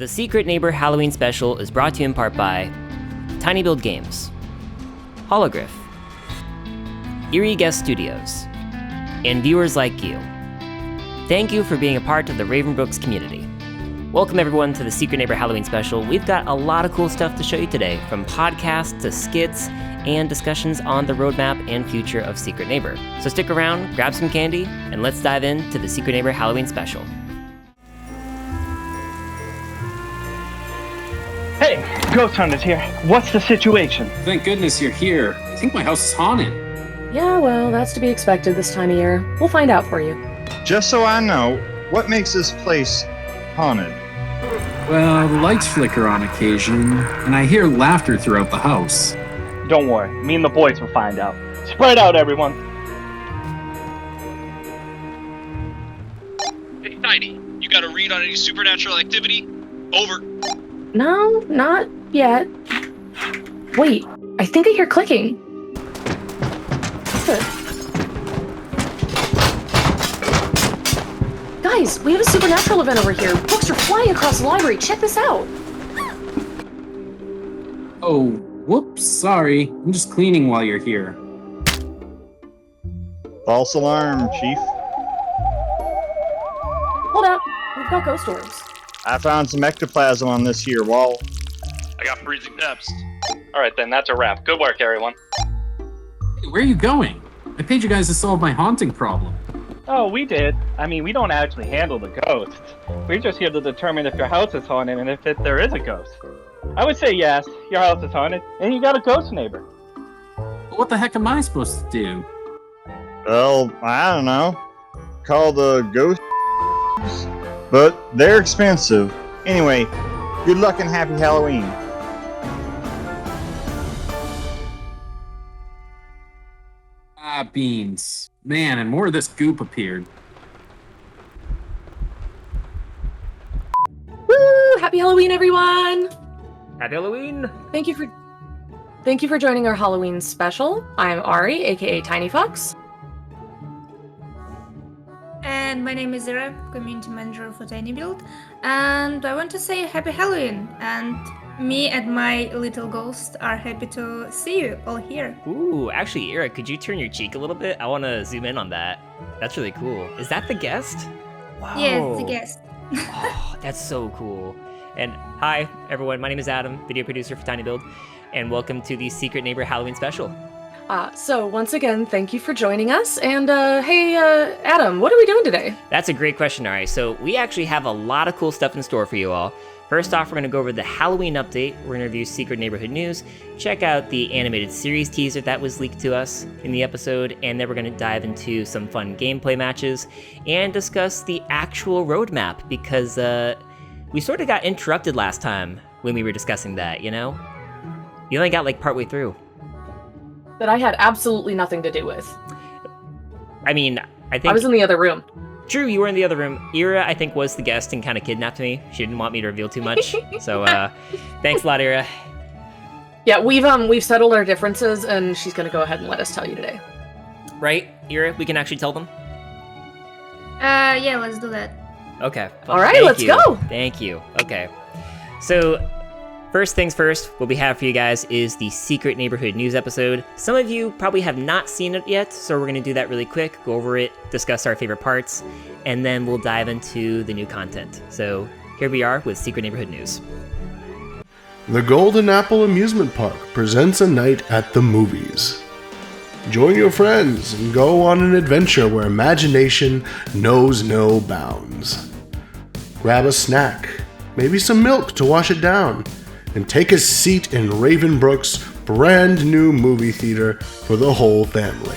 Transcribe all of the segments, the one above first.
The Secret Neighbor Halloween Special is brought to you in part by Tiny Build Games, Hologriff, Eerie Guest Studios, and viewers like you. Thank you for being a part of the Ravenbrooks community. Welcome everyone to the Secret Neighbor Halloween Special. We've got a lot of cool stuff to show you today, from podcasts to skits and discussions on the roadmap and future of Secret Neighbor. So stick around, grab some candy, and let's dive into the Secret Neighbor Halloween Special. Hey, Ghost Hunters here. What's the situation? Thank goodness you're here. I think my house is haunted. Yeah, well, that's to be expected this time of year. We'll find out for you. Just so I know, what makes this place haunted? Well, the lights flicker on occasion, and I hear laughter throughout the house. Don't worry, me and the boys will find out. Spread out, everyone. Hey, Tiny, you got a read on any supernatural activity? Over. No, not yet. Wait, I think I hear clicking. Good. Guys, we have a supernatural event over here. Books are flying across the library. Check this out. Oh, whoops, sorry. I'm just cleaning while you're here. False alarm, Chief. Hold up. We've got ghost orbs. I found some ectoplasm on this here wall. I got freezing depths. Alright then, that's a wrap. Good work, everyone. Hey, where are you going? I paid you guys to solve my haunting problem. Oh, we did. I mean, we don't actually handle the ghosts. We're just here to determine if your house is haunted and if there is a ghost. I would say yes, your house is haunted, and you got a ghost neighbor. But what the heck am I supposed to do? Well, I don't know. Call the ghost, but they're expensive. Anyway, good luck and happy Halloween. Ah, beans. Man, and more of this goop appeared. Woo! Happy Halloween, everyone! Happy Halloween! Thank you for joining our Halloween special. I'm Ari, aka Tiny Fox. And my name is Ira, community manager for Tiny Build, and I want to say happy Halloween, and me and my little ghost are happy to see you all here. Ooh, actually, Ira, could you turn your cheek a little bit? I want to zoom in on that. That's really cool. Is that the guest? Wow. Yes, the guest. Oh, that's so cool. And hi, everyone. My name is Adam, video producer for Tiny Build, and welcome to the Secret Neighbor Halloween Special. So once again, thank you for joining us. And hey, Adam, what are we doing today? That's a great question, Ari. So we actually have a lot of cool stuff in store for you all. First off, we're going to go over the Halloween update. We're going to review Secret Neighborhood News, check out the animated series teaser that was leaked to us in the episode, and then we're going to dive into some fun gameplay matches and discuss the actual roadmap, because we sort of got interrupted last time when we were discussing that, you know? You only got like partway through. That I had absolutely nothing to do with. I mean, I think... I was in the other room. True, you were in the other room. Ira, I think, was the guest and kind of kidnapped me. She didn't want me to reveal too much. So, thanks a lot, Ira. Yeah, we've settled our differences, and she's gonna go ahead and let us tell you today. Right, Ira? We can actually tell them? Yeah, let's do that. Okay. All right, let's go. Thank you. Okay. So, first things first, what we have for you guys is the Secret Neighborhood News episode. Some of you probably have not seen it yet, so we're going to do that really quick, go over it, discuss our favorite parts, and then we'll dive into the new content. So here we are with Secret Neighborhood News. The Golden Apple Amusement Park presents a night at the movies. Join your friends and go on an adventure where imagination knows no bounds. Grab a snack, maybe some milk to wash it down, and take a seat in Ravenbrooks' brand new movie theater for the whole family.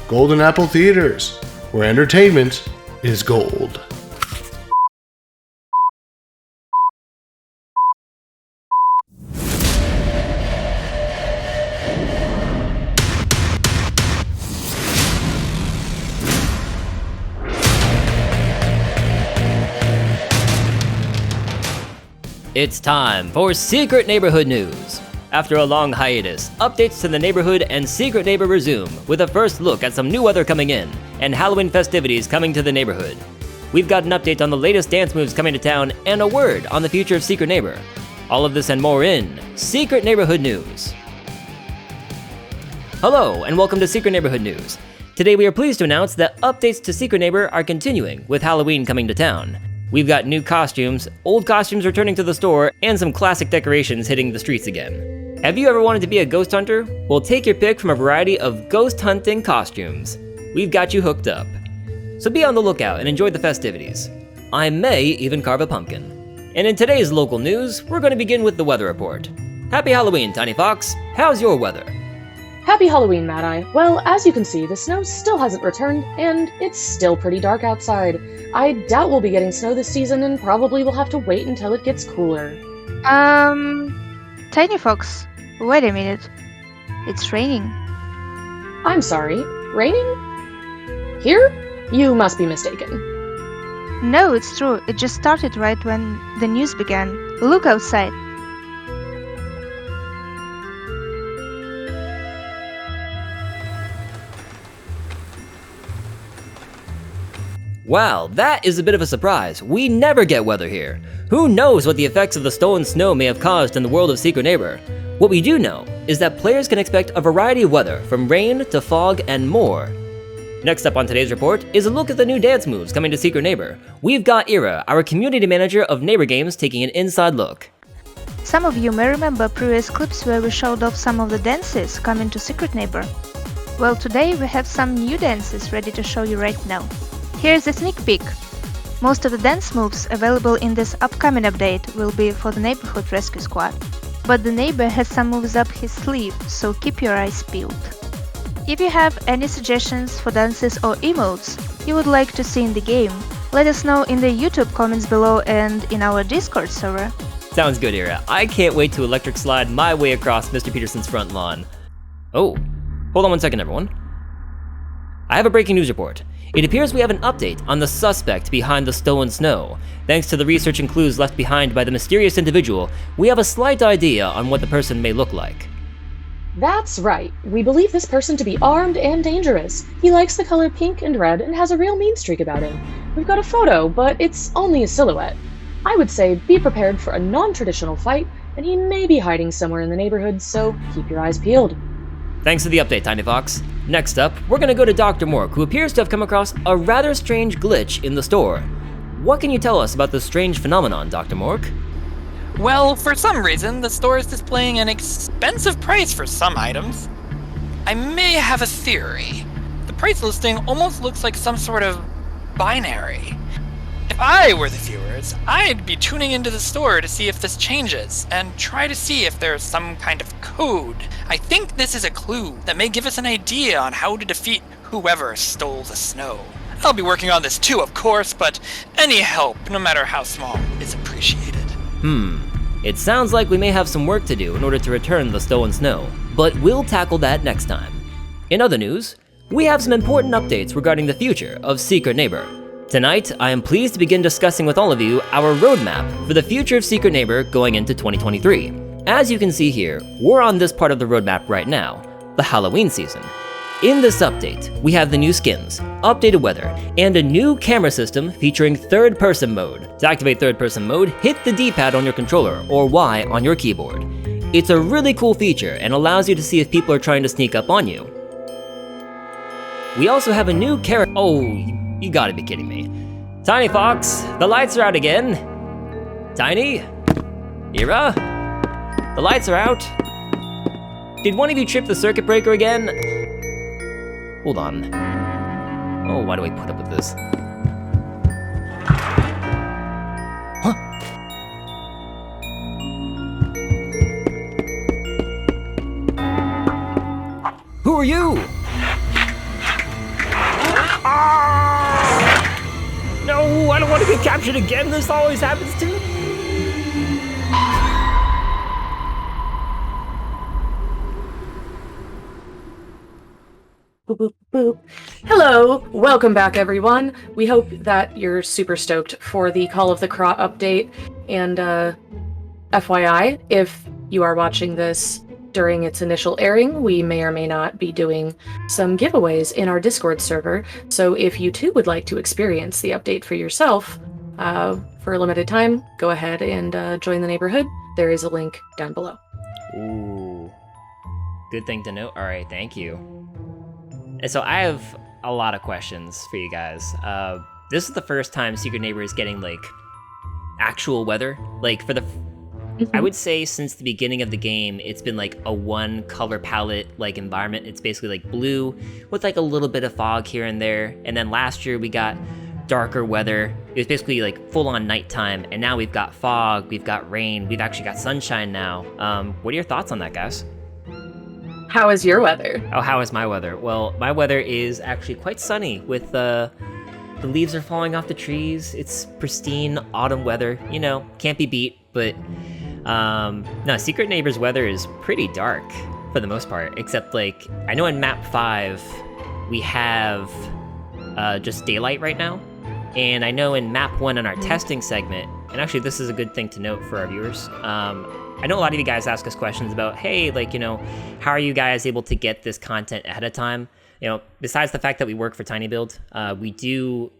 Golden Apple Theaters, where entertainment is gold. It's time for Secret Neighborhood News. After a long hiatus, updates to the neighborhood and Secret Neighbor resume with a first look at some new weather coming in and Halloween festivities coming to the neighborhood. we've got an update on the latest dance moves coming to town and a word on the future of Secret Neighbor. All of this and more in Secret Neighborhood News. Hello, and welcome to Secret Neighborhood News. Today we are pleased to announce that updates to Secret Neighbor are continuing, with Halloween coming to town. We've got new costumes, old costumes returning to the store, and some classic decorations hitting the streets again. Have you ever wanted to be a ghost hunter? Well, take your pick from a variety of ghost hunting costumes. We've got you hooked up. So be on the lookout and enjoy the festivities. I may even carve a pumpkin. And in today's local news, we're going to begin with the weather report. Happy Halloween, Tiny Fox. How's your weather? Happy Halloween, Mad Eye. Well, as you can see, the snow still hasn't returned, and it's still pretty dark outside. I doubt we'll be getting snow this season, and probably will have to wait until it gets cooler. Tiny Fox, wait a minute. It's raining. I'm sorry, raining? Here? You must be mistaken. No, it's true. It just started right when the news began. Look outside. Wow, that is a bit of a surprise. We never get weather here. Who knows what the effects of the stolen snow may have caused in the world of Secret Neighbor? What we do know is that players can expect a variety of weather, from rain to fog and more. Next up on today's report is a look at the new dance moves coming to Secret Neighbor. We've got Ira, our community manager of Neighbor Games, taking an inside look. Some of you may remember previous clips where we showed off some of the dances coming to Secret Neighbor. Well, today we have some new dances ready to show you right now. Here's a sneak peek. Most of the dance moves available in this upcoming update will be for the Neighborhood Rescue Squad. But the neighbor has some moves up his sleeve, so keep your eyes peeled. If you have any suggestions for dances or emotes you would like to see in the game, let us know in the YouTube comments below and in our Discord server. Sounds good, Ira. I can't wait to electric slide my way across Mr. Peterson's front lawn. Oh, hold on one second, everyone. I have a breaking news report. It appears we have an update on the suspect behind the stolen snow. Thanks to the research and clues left behind by the mysterious individual, we have a slight idea on what the person may look like. That's right. We believe this person to be armed and dangerous. He likes the color pink and red and has a real mean streak about him. We've got a photo, but it's only a silhouette. I would say be prepared for a non-traditional fight, and he may be hiding somewhere in the neighborhood, so keep your eyes peeled. Thanks for the update, Tiny Fox. Next up, we're gonna go to Dr. Mork, who appears to have come across a rather strange glitch in the store. What can you tell us about this strange phenomenon, Dr. Mork? Well, for some reason, the store is displaying an expensive price for some items. I may have a theory. The price listing almost looks like some sort of binary. If I were the viewers, I'd be tuning into the store to see if this changes, and try to see if there's some kind of code. I think this is a clue that may give us an idea on how to defeat whoever stole the snow. I'll be working on this too, of course, but any help, no matter how small, is appreciated. It sounds like we may have some work to do in order to return the stolen snow, but we'll tackle that next time. In other news, we have some important updates regarding the future of Secret Neighbor. Tonight, I am pleased to begin discussing with all of you our roadmap for the future of Secret Neighbor going into 2023. As you can see here, we're on this part of the roadmap right now, the Halloween season. In this update, we have the new skins, updated weather, and a new camera system featuring third-person mode. To activate third-person mode, hit the D-pad on your controller, or Y on your keyboard. It's a really cool feature and allows you to see if people are trying to sneak up on you. We also have a new character. Oh, you gotta be kidding me. Tiny Fox, the lights are out again. Tiny? Ira? The lights are out. Did one of you trip the circuit breaker again? Hold on. Oh, why do I put up with this? Huh? Who are you? No, I don't want to get captured again. This always happens to me. Boop, boop, boop. Hello, welcome back everyone. We hope that you're super stoked for the Call of the Craw update, and FYI, if you are watching this during its initial airing, we may or may not be doing some giveaways in our Discord server. So if you too would like to experience the update for yourself for a limited time, go ahead and join the neighborhood. There is a link down below. Ooh. Good thing to note. All right, thank you. And so I have a lot of questions for you guys. This is the first time Secret Neighbor is getting, like, actual weather. Like, for the... I would say since the beginning of the game, it's been, like, a one color palette, like, environment. It's basically, like, blue with, like, a little bit of fog here and there. And then last year we got darker weather. It was basically, like, full-on nighttime. And now we've got fog, we've got rain, we've actually got sunshine now. What are your thoughts on that, guys? How is your weather? Oh, how is my weather? Well, my weather is actually quite sunny with the leaves are falling off the trees. It's pristine autumn weather. You know, can't be beat, but no, Secret Neighbor's weather is pretty dark for the most part, except like, I know in map 5, we have just daylight right now. And I know in map 1 in our testing segment, and actually this is a good thing to note for our viewers, I know a lot of you guys ask us questions about, hey, like, you know, how are you guys able to get this content ahead of time? You know, besides the fact that we work for Tiny Build, we do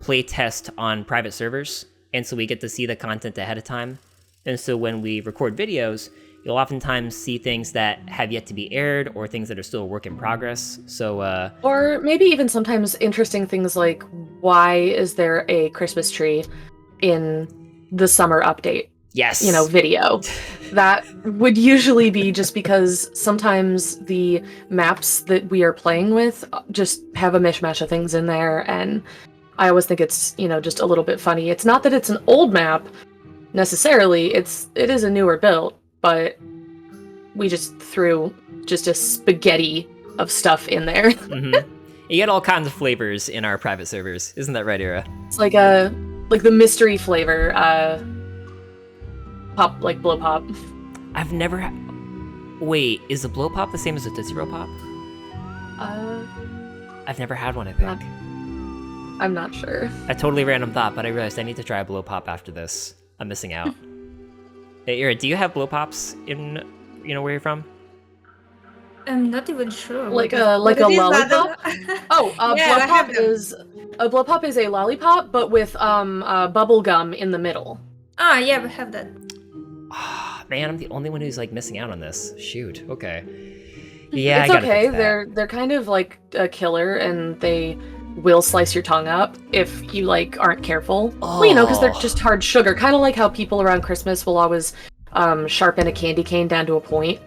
play test on private servers, and so we get to see the content ahead of time. And so when we record videos, you'll oftentimes see things that have yet to be aired or things that are still a work in progress. So, or maybe even sometimes interesting things like, why is there a Christmas tree in the summer update? Yes. You know, video. That would usually be just because sometimes the maps that we are playing with just have a mishmash of things in there, and I always think it's, you know, just a little bit funny. It's not that it's an old map necessarily, it is a newer build, but we just threw just a spaghetti of stuff in there. Mm-hmm. You get all kinds of flavors in our private servers. Isn't that right, Ira? It's like the mystery flavor, pop, like blow pop. I've never Wait, is the blow pop the same as a Tootsie Roll Pop? I've never had one, I think. I'm not sure. A totally random thought, but I realized I need to try a blow pop after this. I'm missing out. Hey, Ira, do you have blow pops in, you know, where you're from? I'm not even sure. Like a lollipop? Yeah, blow pop is a lollipop, but with bubble gum in the middle. Ah, yeah, we have that. Man, I'm the only one who's like missing out on this. Shoot. Okay. Yeah, it's I gotta okay. fix that. They're kind of like a killer, and they will slice your tongue up if you like aren't careful. Oh. Well, you know, because they're just hard sugar. Kind of like how people around Christmas will always sharpen a candy cane down to a point.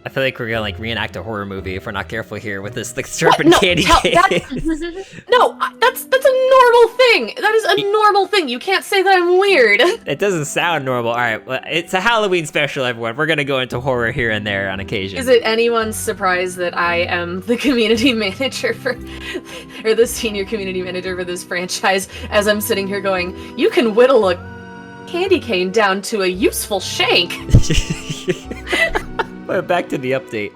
I feel like we're gonna like reenact a horror movie if we're not careful here with this like serpent candy cane. No, that's a normal thing. That is a normal thing. You can't say that I'm weird. It doesn't sound normal. All right, well, it's a Halloween special, everyone. We're gonna go into horror here and there on occasion. Is it anyone's surprise that I am the community manager or the senior community manager for this franchise? As I'm sitting here going, you can whittle a candy cane down to a useful shank. Well, back to the update.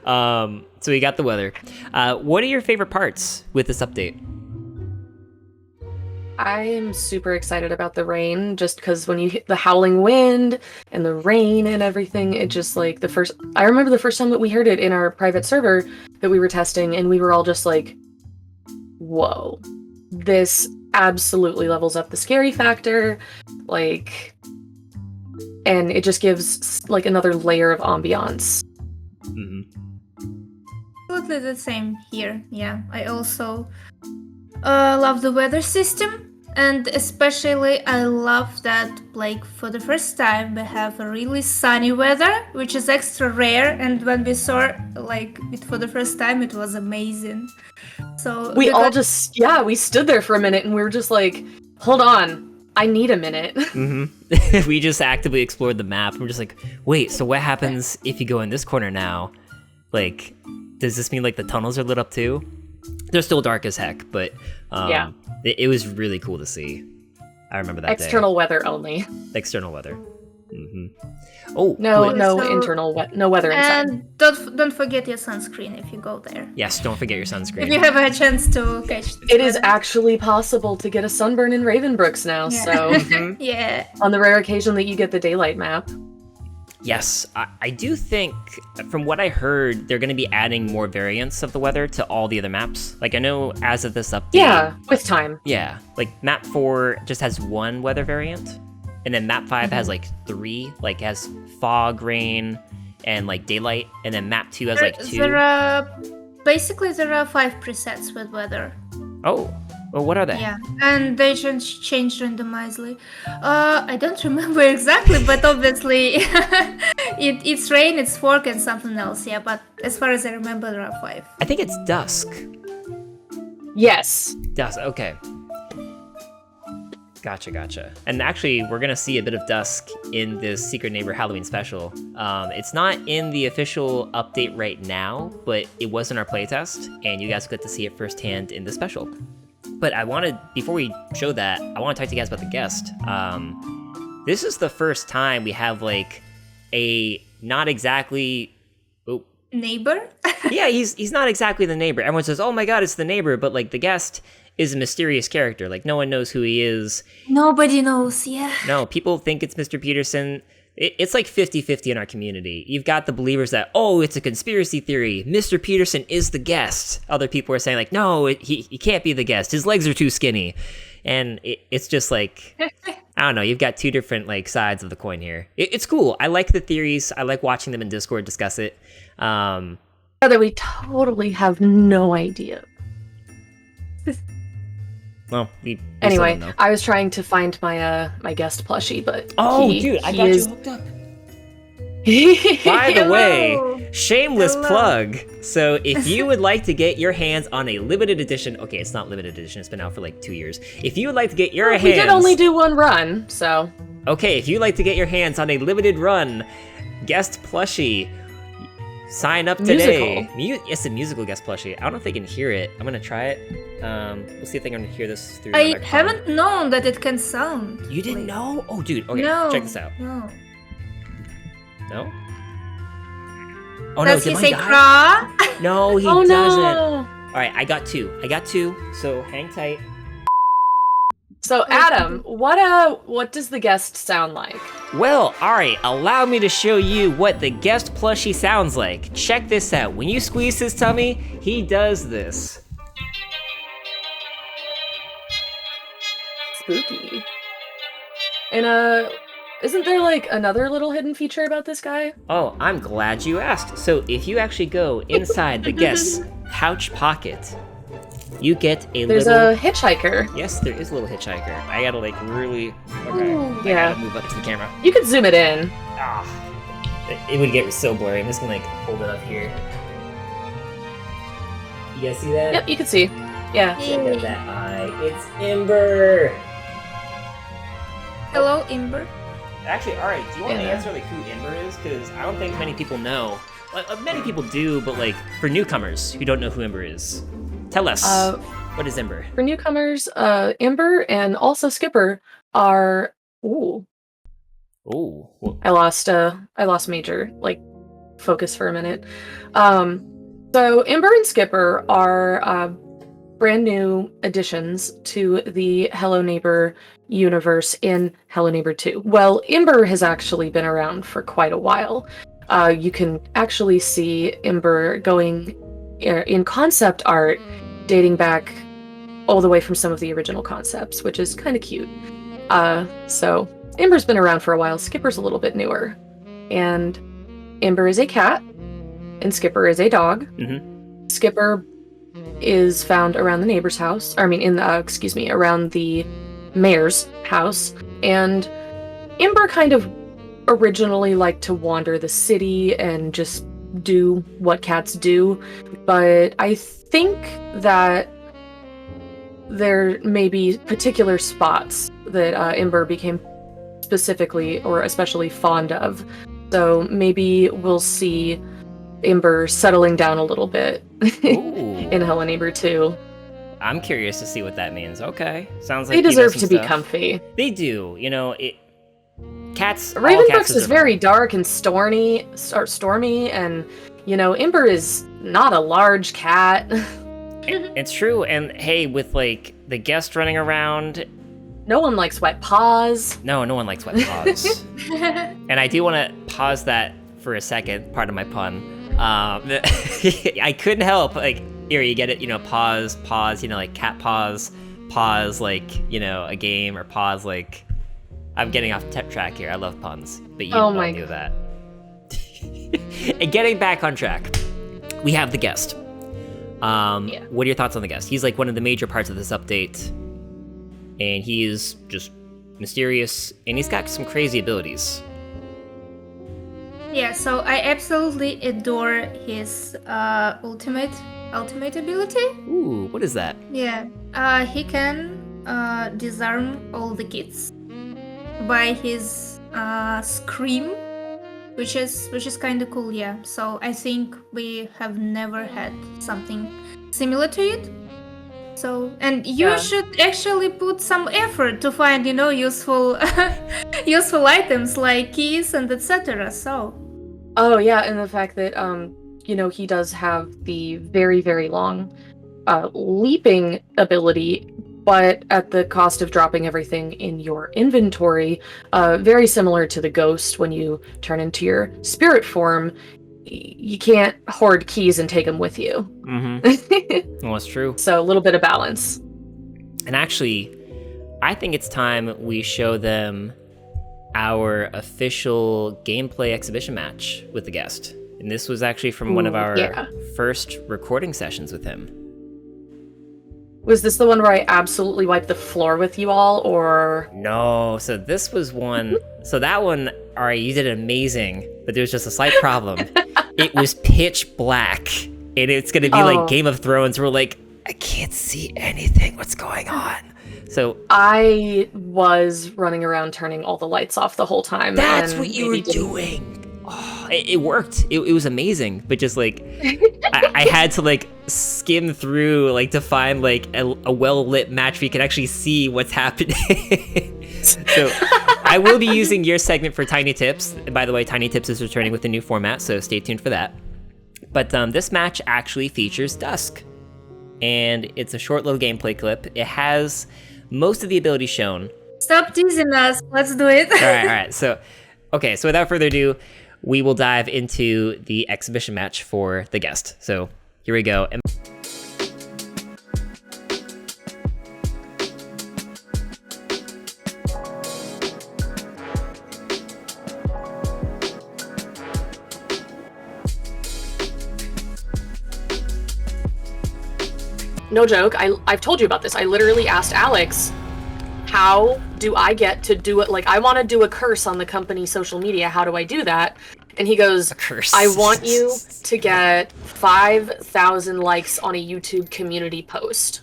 So we got the weather. What are your favorite parts with this update? I am super excited about the rain, just because when you hit the howling wind and the rain and everything, it just like I remember the first time that we heard it in our private server that we were testing, and we were all just like, whoa, this absolutely levels up the scary factor, like, and it just gives like another layer of ambiance. Mm-hmm. Absolutely the same here. Yeah, I also love the weather system, and especially I love that, like, for the first time we have a really sunny weather, which is extra rare, and when we saw like it for the first time, it was amazing. So we stood there for a minute and we were just like, hold on, I need a minute. Mm-hmm. We just actively explored the map and we're just like, wait, so what happens if you go in this corner now? Like, does this mean like the tunnels are lit up too? They're still dark as heck, but yeah, it was really cool to see. I remember that external weather only. External weather. Mm-hmm. Oh no, but... no weather inside. And don't forget your sunscreen if you go there. Yes, don't forget your sunscreen. If you have a chance to catch this it is actually possible to get a sunburn in Ravenbrooks now. Yeah. So yeah, on the rare occasion that you get the daylight map. Yes, I do think, from what I heard, they're going to be adding more variants of the weather to all the other maps. Like, I know as of this update... Yeah, with time. Yeah, like, map 4 just has 1 weather variant, and then map 5 has, like, 3. Like, it has fog, rain, and, like, daylight, and then map 2 has, like, 2. Basically, there are 5 presets with weather. Oh, well, what are they? Yeah, and they change randomizedly. I don't remember exactly, but obviously it's rain, it's fog, and something else. Yeah, but as far as I remember, there are 5. I think it's dusk. Yes. Dusk, okay. Gotcha. And actually, we're gonna see a bit of dusk in this Secret Neighbor Halloween special. It's not in the official update right now, but it was in our playtest, and you guys get to see it firsthand in the special. But before we show that, I want to talk to you guys about the guest. This is the first time we have, like, a not exactly... Oh. Neighbor? Yeah, he's not exactly the neighbor. Everyone says, oh my god, it's the neighbor, but, like, the guest is a mysterious character. Like, no one knows who he is. Nobody knows, yeah. No, people think it's Mr. Peterson. It's like 50-50 in our community. You've got the believers that, oh, it's a conspiracy theory. Mr. Peterson is the guest. Other people are saying, like, no, he can't be the guest. His legs are too skinny. And it's just like, I don't know. You've got 2 different, like, sides of the coin here. It's cool. I like the theories. I like watching them in Discord discuss it. That we totally have no idea. Well, we anyway, still don't know. I was trying to find my my guest plushie, but dude, I got you hooked up. By the way, shameless plug. So if you would like to get your hands on a limited edition, okay, it's not limited edition, it's been out for like 2 years. If you would like to get your hands... We did only do 1 run, so... Okay, if you'd like to get your hands on a limited run guest plushie, sign up today. It's a musical guest plushie. I don't know if they can hear it. I'm gonna try it. We'll see if they can hear this through. I haven't known that it can sound. You didn't know? Oh, dude. Okay, no, check this out. No. No? Oh, Does no, he did say mine die? craw? No, he Oh, doesn't. no. All right, I got 2. So hang tight. So Adam, what does the guest sound like? Well, all right, allow me to show you what the guest plushie sounds like. Check this out. When you squeeze his tummy, he does this. Spooky. And isn't there like another little hidden feature about this guy? Oh, I'm glad you asked. So if you actually go inside the guest's pouch pocket, you get There's a hitchhiker. Yes, there is a little hitchhiker. I gotta like really... Okay, yeah. I gotta move up to the camera. You could zoom it in. It would get so blurry. I'm just gonna like hold it up here. You guys see that? Yep, you can see. Yeah. Look at that eye. It's Ember! Hello, Ember. Actually, alright, do you want to answer like who Ember is? Because I don't think many people know. Many people do, but like for newcomers who don't know who Ember is, tell us, what is Ember? For newcomers, Ember and also Skipper are... Ooh. Ooh. I lost major, like, focus for a minute. So Ember and Skipper are brand new additions to the Hello Neighbor universe in Hello Neighbor 2. Well, Ember has actually been around for quite a while. You can actually see Ember going in concept art dating back all the way from some of the original concepts, which is kind of cute. So Ember's been around for a while. Skipper's a little bit newer. And Ember is a cat, and Skipper is a dog. Mm-hmm. Skipper is found around the neighbor's house. Around the mayor's house. And Ember kind of originally liked to wander the city and just do what cats do. But I think that there may be particular spots that Ember became specifically or especially fond of. So maybe we'll see Ember settling down a little bit in Hello Neighbor 2. I'm curious to see what that means. Okay, sounds like they deserve some to be stuff. comfy. They do. You know, cats. Ravenbrooks is very dark and stormy, and you know, Ember is not a large cat. It's true, and hey, with like the guest running around, No one likes wet paws. No, no one likes wet paws. And I do want to pause that for a second, part of my pun. I couldn't help, like, here, you get it, you know, pause, you know, like cat pause, like, you know, a game, or pause, like, I'm getting off track here. I love puns, but you all knew that. And getting back on track, we have the guest. What are your thoughts on the guest? He's like one of the major parts of this update, and he is just mysterious, and he's got some crazy abilities. Yeah, so I absolutely adore his ultimate ability. Ooh, what is that? Yeah, he can disarm all the kids by his scream, which is kind of cool. Yeah, so I think we have never had something similar to it. So, and you should actually put some effort to find, you know, useful items like keys and etc. So. Oh yeah, and the fact that you know, he does have the very, very long leaping ability, but at the cost of dropping everything in your inventory, very similar to the ghost. When you turn into your spirit form, you can't hoard keys and take them with you. Mm-hmm. Well, that's true. So a little bit of balance. And actually, I think it's time we show them our official gameplay exhibition match with the guest. And this was actually from one of our first recording sessions with him. Was this the one where I absolutely wiped the floor with you all, or? No, so this was one, so that one, all right, you did amazing, but there was just a slight problem. It was pitch black, and it's gonna be like Game of Thrones. We're like, I can't see anything, what's going on? So I was running around turning all the lights off the whole time. That's what you were doing. Oh, it worked. It was amazing, but just like I had to like skim through like to find like a well-lit match where you can actually see what's happening. So I will be using your segment for Tiny Tips. By the way, Tiny Tips is returning with a new format, so stay tuned for that. But this match actually features Dusk, and it's a short little gameplay clip. It has most of the abilities shown. Stop teasing us. Let's do it. All right. So without further ado, we will dive into the exhibition match for the guest. So here we go. No joke, I've told you about this. I literally asked Alex, how do I get to do it? Like, I want to do a curse on the company social media. How do I do that? And he goes, a curse. I want you to get 5,000 likes on a YouTube community post.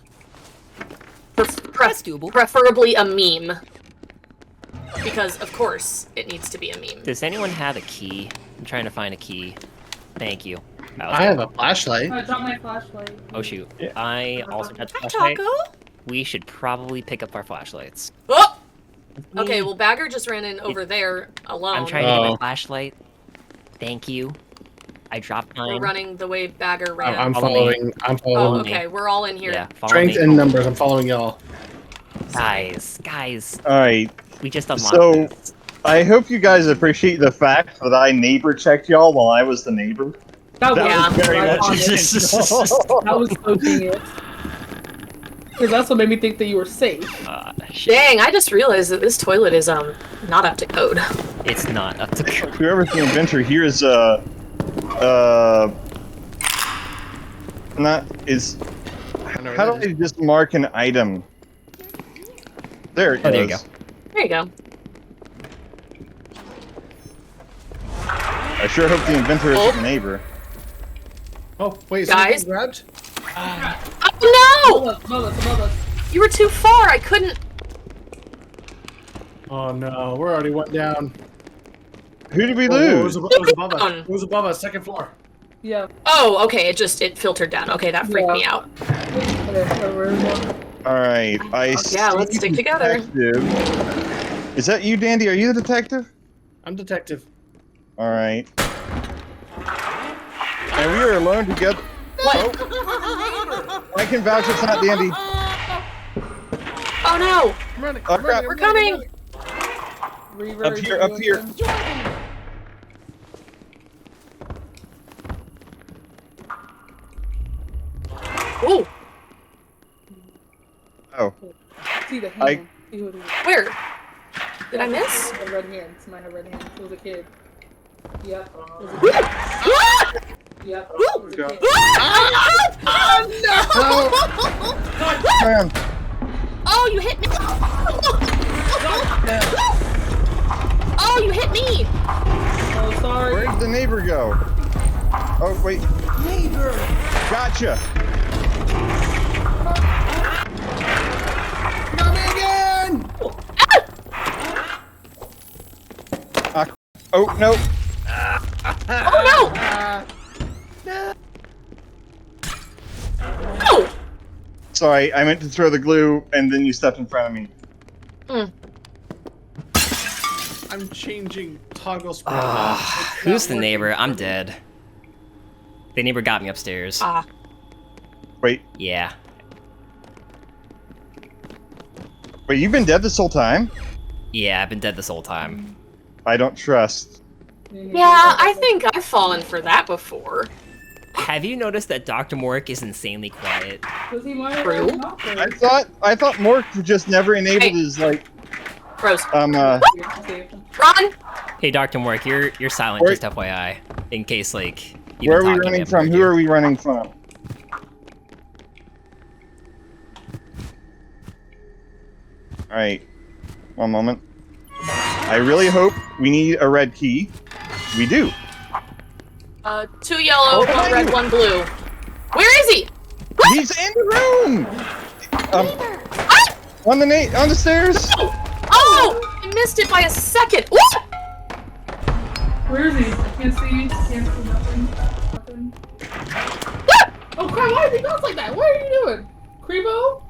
That's doable. Preferably a meme. Because, of course, it needs to be a meme. Does anyone have a key? I'm trying to find a key. Thank you. I have a flashlight. I dropped my flashlight. Oh shoot. Yeah. I also have a flashlight. Taco? We should probably pick up our flashlights. Oh! Okay, well, Bagger just ran in over there alone. I'm trying to get my flashlight. Thank you. I dropped mine. We're running the way Bagger ran. I'm following. Oh, okay, we're all in here. Yeah, Strength and numbers. I'm following y'all. Guys. All right. We just unlocked this. I hope you guys appreciate the fact that I neighbor checked y'all while I was the neighbor. That was very much I was hoping it. Because that's what made me think that you were safe. Dang, I just realized that this toilet is not up to code. It's not up to code. Whoever's the inventor here is how do I just mark an item? There it goes. There you go. There you go. I sure hope the inventor is the neighbor. Oh, wait, guys, grabbed? Oh no! Above us. You were too far. I couldn't. Oh no, we already went down. Who did we lose? It was above us. It was above us, second floor. Yeah. Oh, okay. It filtered down. Okay, that freaked me out. All right, let's stick together. Detective. Is that you, Dandy? Are you the detective? I'm detective. All right. And we are alone together. What? I can vouch it's not Dandy. Oh no! I'm running. Oh, I'm running, crap. I'm We're running, coming! I'm running. Reaver, Up here, up here. Ooh, Oh, See the hand. See who it is. where? Did I miss? A red hand. Somebody had red hand. It was a kid. Yep. It was a kid. Yep. It was a kid. man. Oh, you hit me! Oh, you hit me! Oh, sorry. Where'd the neighbor go? Oh, wait. Neighbor! Gotcha! Come again! Oh, no. Oh no! Oh! Sorry, I meant to throw the glue, and then you stepped in front of me. I'm changing toggle screen. Who's the neighbor? I'm dead. The neighbor got me upstairs. Ah. Wait, Yeah. wait, you've been dead this whole time? Yeah, I've been dead this whole time. I don't trust. Yeah, I think I've fallen for that before. Have you noticed that Dr. Mork is insanely quiet? Was he my True. I thought Mork just never enabled his, like, Rose. um, Run! Hey, Dr. Mork, you're silent, Where- just FYI. In case, like, you've where are been we talking, running haven't from? heard Who you. are we running from? Alright. One moment. I really hope we need a red key. We do. 2 yellow, Oh, 1 red, you. 1 blue. Where is he? He's in the room! On the stairs? Oh! I missed it by a second. What? Where is he? I can't see. Can't see nothing. Nothing. Oh crap! Why is he bounce like that? What are you doing? Creebo?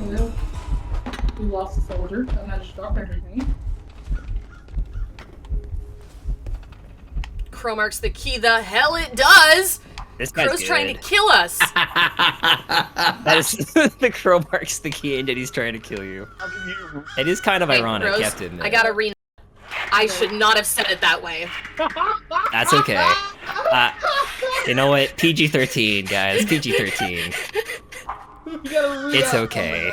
Well, we lost a soldier. That managed to drop everything. Cromark's the key. The hell it does! This guy's Crow's trying to good. kill us. That is the crow marks the key and he's trying to kill you. It is kind of Hey, ironic, Rose, you have to admit. I gotta re. I should not have said it that way. That's okay. You know what? PG-13, guys. PG-13. It's okay.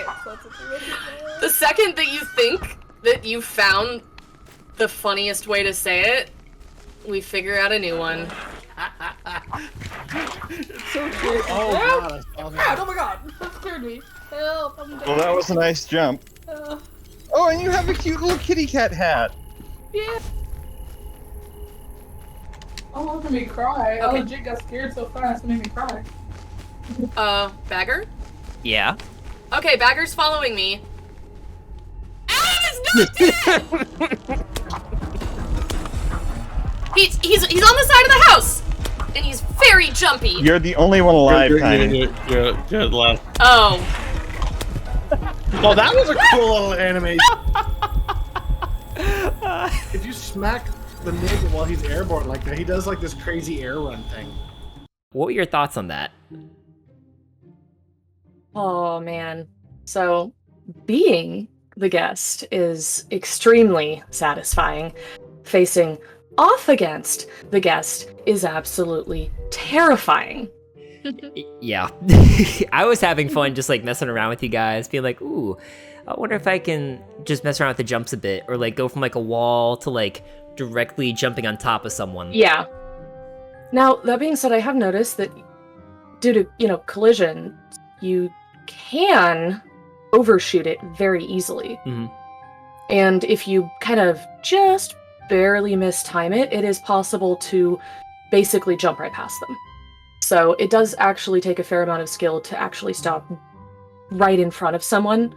The second that you think that you found the funniest way to say it, we figure out a new one. It's so cute. Oh god, I saw that. Oh my god! That scared me. Help! I'm dead. Well, that was a nice jump. Oh, and you have a cute little kitty cat hat. Yeah. Oh, look at me cry. I Okay. legit got scared so fast it made me cry. Bagger? Yeah? Okay, Bagger's following me. Ah, he's not dead! he's on the side of the house! And he's very jumpy. You're the only one alive, Tiny. You're left. Oh. Oh, that was a cool little animation. If you smack the neighbor while he's airborne like that, he does like this crazy air run thing. What were your thoughts on that? Oh, man. So, being the guest is extremely satisfying. Facing off against the guest is absolutely terrifying. Yeah. I was having fun just like messing around with you guys, being like, ooh, I wonder if I can just mess around with the jumps a bit, or like go from like a wall to like directly jumping on top of someone. Yeah. Now, that being said, I have noticed that due to, collision, you can overshoot it very easily. Mm-hmm. And if you kind of just barely mistime it, it is possible to basically jump right past them. So it does actually take a fair amount of skill to actually stop right in front of someone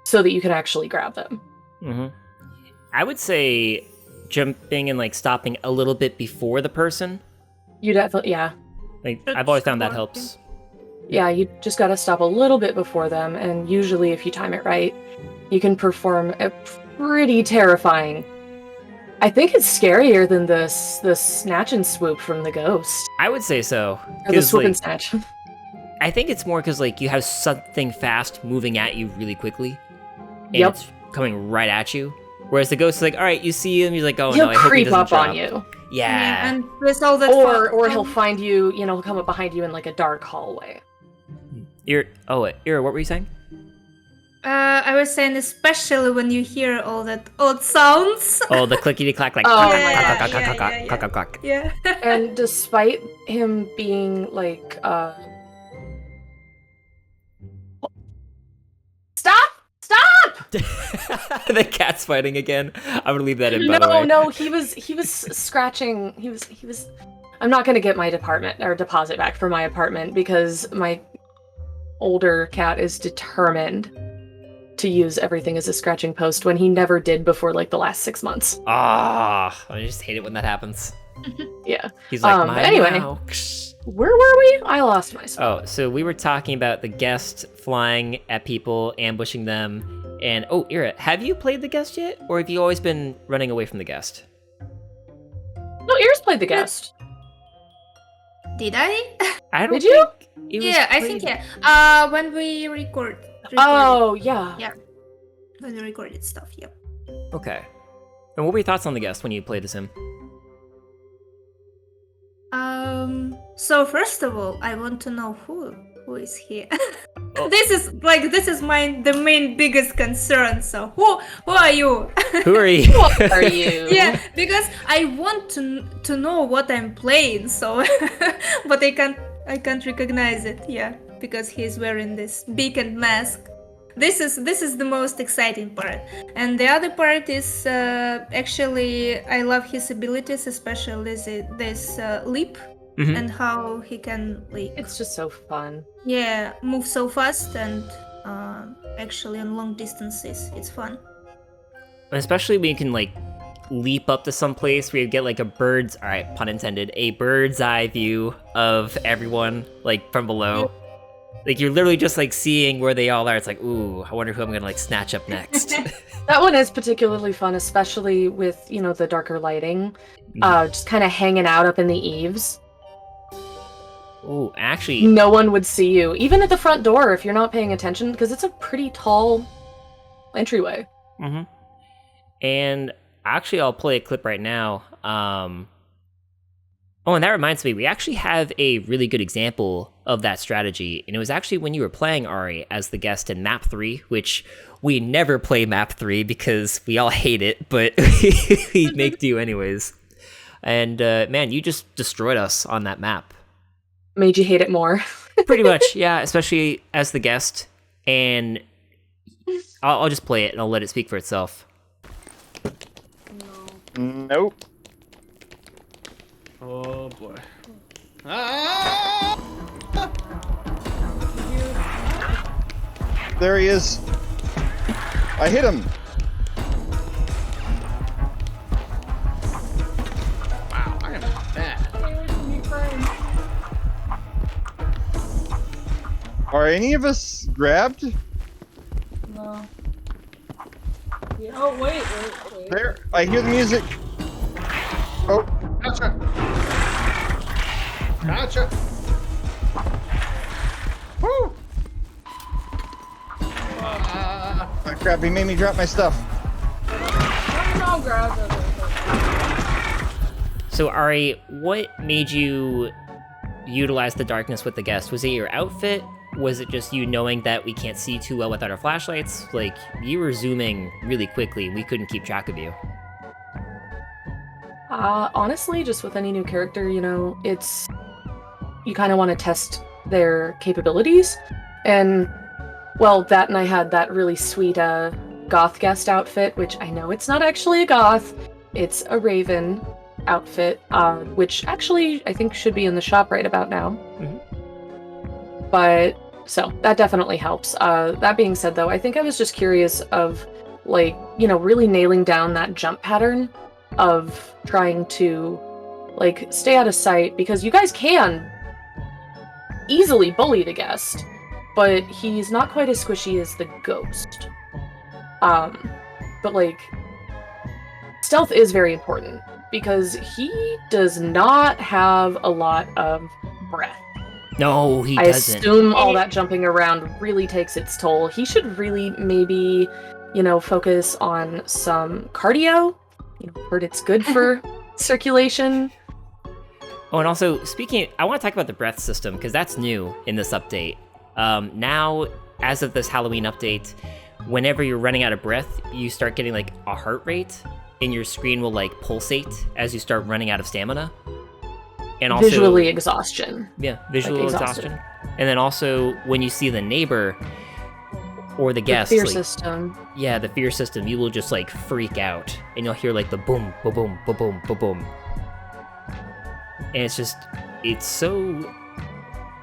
so that you can actually grab them. Mm-hmm. I would say jumping and like stopping a little bit before the person. You definitely, yeah. Like I've always found that helps. Yeah, you just gotta stop a little bit before them, and usually if you time it right, you can perform a pretty terrifying. I think it's scarier than the snatch and swoop from the ghost. I would say so. Or the swoop and snatch. I think it's more because like you have something fast moving at you really quickly, and Yep. it's coming right at you. Whereas the ghost is like, all right, you see him, he's like, oh He'll no, I hope he creep doesn't up drop. on you. Yeah. and with all that Or he'll find you, he'll come up behind you in like a dark hallway. Ira, what were you saying? I was saying, especially when you hear all that odd sounds. Oh, the clickety clack, like Oh, clack. Yeah. And despite him being like, Stop! The cat's fighting again. I'm gonna leave that in. By the way. No, he was scratching. He was. I'm not gonna get my deposit back for my apartment because my older cat is determined to use everything as a scratching post when he never did before like the last 6 months. I just hate it when that happens. Yeah. He's like, my anyway, now. Where were we? I lost myself. Oh, so we were talking about the guest flying at people, ambushing them, and Ira, have you played the guest yet, or have you always been running away from the guest? No, Ira's played the guest. Did I? I don't. Did you? Yeah, I think yeah. When we recorded. Oh yeah. Yeah. When we recorded stuff. Yep. Okay. And what were your thoughts on the guest when you played as him? So first of all, I want to know who is here. This is the main biggest concern. So who are you? Who are you? What are you? Yeah, because I want to know what I'm playing. So, but I can't recognize it. Yeah, because he's wearing this beacon mask. This is the most exciting part, and the other part is actually I love his abilities, especially this leap. Mhm. And how he can like It's just so fun. yeah move so fast and actually on long distances it's fun. Especially when you can like leap up to some place where you get like a bird's, all right, pun intended, a bird's eye view of everyone like from below. Like you're literally just like seeing where they all are. It's like, ooh, I wonder who I'm gonna like snatch up next. That one is particularly fun, especially with the darker lighting. Just kind of hanging out up in the eaves. Ooh, actually, No one would see you, even at the front door if you're not paying attention, because it's a pretty tall entryway. Mm-hmm. And actually, I'll play a clip right now. Oh, and that reminds me, we actually have a really good example of that strategy, and it was actually when you were playing Ari as the guest in Map 3, which we never play Map 3 because we all hate it, but we make do anyways. And man, you just destroyed us on that map. Made you hate it more. Pretty much, yeah, especially as the guest. And I'll just play it and I'll let it speak for itself. Nope. Oh boy. There he is. I hit him. Wow, I am bad. Are any of us grabbed? No. Yeah. Oh wait. There, I hear the music. Oh, Gotcha. Gotcha. woo! Oh, crap, he made me drop my stuff. No, grab it. So Ari, what made you utilize the darkness with the guest? Was it your outfit? Was it just you knowing that we can't see too well without our flashlights? Like, you were zooming really quickly. We couldn't keep track of you. Honestly, just with any new character, it's... You kind of want to test their capabilities. And, well, that and I had that really sweet goth guest outfit, which I know it's not actually a goth. It's a raven outfit, which actually I think should be in the shop right about now. Mm-hmm. But, so, that definitely helps. That being said, though, I think I was just curious of, like, really nailing down that jump pattern of trying to, like, stay out of sight, because you guys can easily bully the guest, but he's not quite as squishy as the ghost. But, like, stealth is very important, because he does not have a lot of breath. No, he I doesn't. assume all that jumping around really takes its toll. He should really maybe, focus on some cardio. Heard it's good for circulation. Oh, and also, I want to talk about the breath system, because that's new in this update. Now, as of this Halloween update, whenever you're running out of breath, you start getting, like, a heart rate, and your screen will, like, pulsate as you start running out of stamina. And also, visually exhaustion. Yeah, visual Like exhaustion. And then also, when you see the neighbor or the guest, the fear like, system. Yeah, the fear system, you will just like freak out, and you'll hear like the boom, ba boom, ba boom, ba boom. And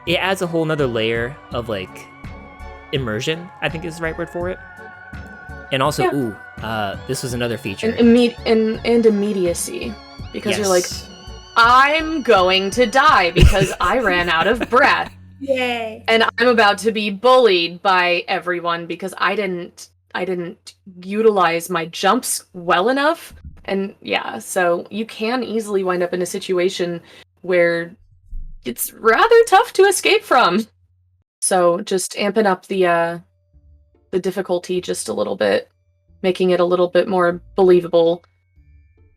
it adds a whole nother layer of like immersion, I think is the right word for it. And also, this was another feature. And immediacy. Because you're like, I'm going to die because I ran out of breath. Yay. And I'm about to be bullied by everyone because I didn't utilize my jumps well enough. And yeah, so you can easily wind up in a situation where it's rather tough to escape from. So just amping up the difficulty just a little bit, making it a little bit more believable,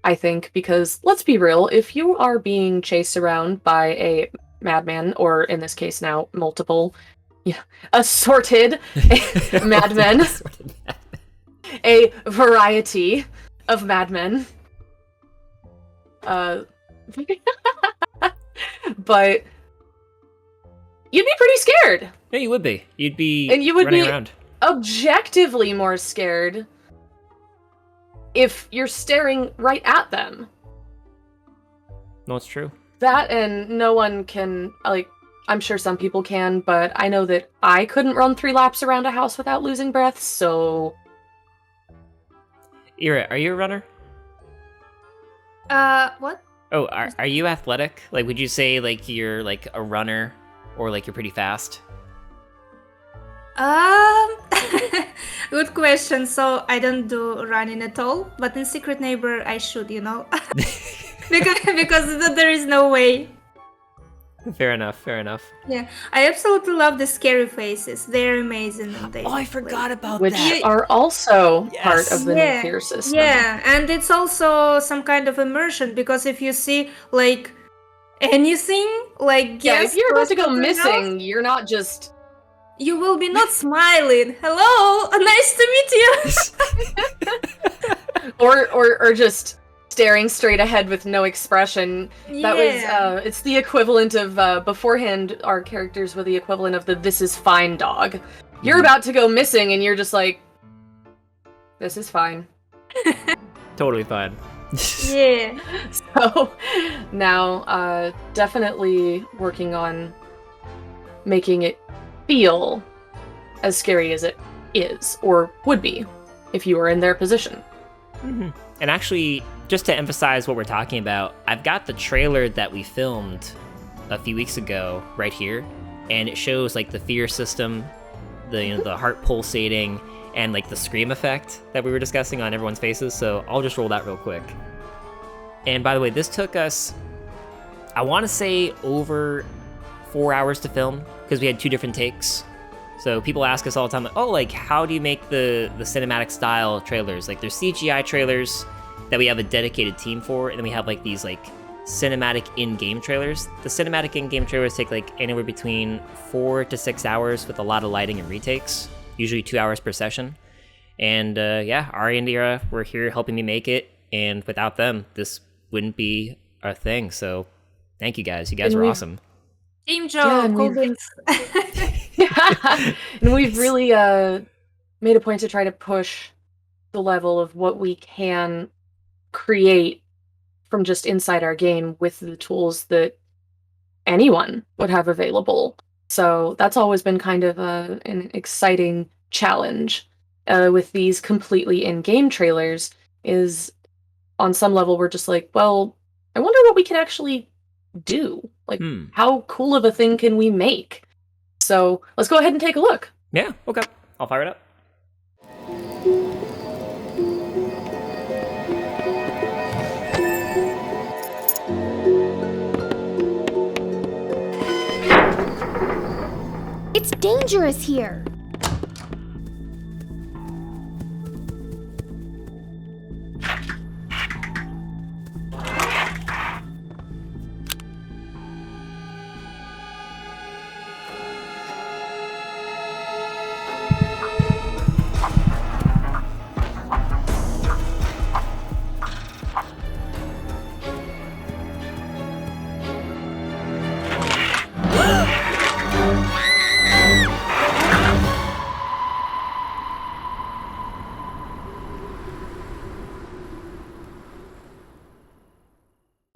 I think, because let's be real, if you are being chased around by a madman, or in this case now, multiple, assorted madmen, a variety of madmen, but you'd be pretty scared. Yeah, you would be. You'd be and you would running be around. Objectively more scared if you're staring right at them. No, it's true. That, and no one can, like, I'm sure some people can, but I know that I couldn't run 3 laps around a house without losing breath, so... Ira, are you a runner? What? Oh, are you athletic? Like, would you say, like, you're, like, a runner, or, like, you're pretty fast? Good question. So I don't do running at all, but in Secret Neighbor I should, because there is no way. Fair enough. Yeah, I absolutely love the scary faces. They're amazing. I forgot about Which that. are also part of the new fear system. Yeah, and it's also some kind of immersion, because if you see, like, anything, like, if you're about to go missing, you're not just... You will be not smiling. Hello, nice to meet you. or just staring straight ahead with no expression. That was it's the equivalent of beforehand. Our characters were the equivalent of the "this is fine" dog. You're about to go missing, and you're just like, "This is fine." Totally fine. Yeah. So now, definitely working on making it feel as scary as it is, or would be, if you were in their position. Mm-hmm. And actually, just to emphasize what we're talking about, I've got the trailer that we filmed a few weeks ago right here, and it shows like the fear system, the heart pulsating, and like the scream effect that we were discussing on everyone's faces. So I'll just roll that real quick. And by the way, this took us, I want to say, over 4 hours to film, because we had 2 different takes. So people ask us all the time, like, oh, like, how do you make the cinematic style trailers? Like, there's CGI trailers that we have a dedicated team for, and then we have like these like cinematic in-game trailers. The cinematic in-game trailers take like anywhere between 4 to 6 hours with a lot of lighting and retakes, usually 2 hours per session. And Ari and Ira were here helping me make it, and without them, this wouldn't be a thing. So thank you guys. You guys were awesome. Team Joe, and we've really made a point to try to push the level of what we can create from just inside our game with the tools that anyone would have available. So that's always been kind of an exciting challenge with these completely in-game trailers, is on some level we're just like, well, I wonder what we can actually do. Like, how cool of a thing can we make? So let's go ahead and take a look. Yeah, okay. I'll fire it up. It's dangerous here.